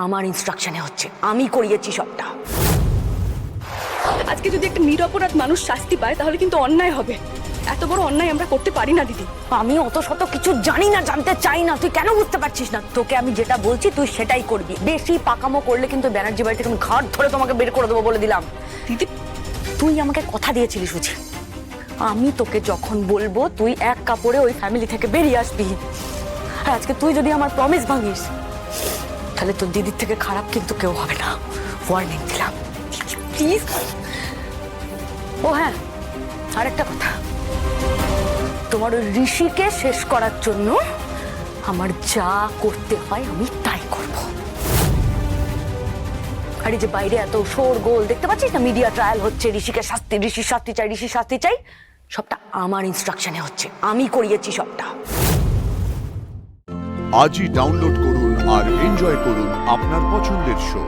আমার ইনস্ট্রাকশনে হচ্ছে, আমি করিয়েছি সবটা। আজকে যদি একটা নিরপরাধ মানুষ শাস্তি পায় তাহলে কিন্তু অন্যায় হবে। এত বড় অন্যায় আমরা করতে পারি না দিদি। আমি অত শত কিছু জানি না, জানতে চাই না। তুই কেন বুঝতে পারছিস না? তোকে আমি যেটা বলছি তুই সেটাই করবি। বেশি পাকামো করলে কিন্তু ব্যানার্জি বাড়ি থেকে আমি ঘাট ধরে তোমাকে বের করে দেবো বলে দিলাম। দিদি তুই আমাকে কথা দিয়েছিলি সুজি, আমি তোকে যখন বলবো তুই এক কাপড়ে ওই ফ্যামিলি থেকে বেরিয়ে আসবি। আর আজকে তুই যদি আমার প্রমিস ভাঙিস তাহলে তোর দিদির থেকে খারাপ কিন্তু কেউ হবে না, ওয়ার্নিং দিলাম। প্লিজ। ও হ্যাঁ, আরেকটা কথা, তোমার ওই ঋষিকে শেষ করার জন্য আমার যা করতে হয় আমি তাই করব। আর এই যে বাইরে এত শোরগোল দেখতে পাচ্ছিস না, মিডিয়া ট্রায়াল হচ্ছে, ঋষির শাস্তি চাই, ঋষির শাস্তি চাই, সবটা আমার ইনস্ট্রাকশনে হচ্ছে, আমি করিয়েছি সবটা। আজই ডাউনলোড করুন আর এনজয় করুন আপনার পছন্দের শো।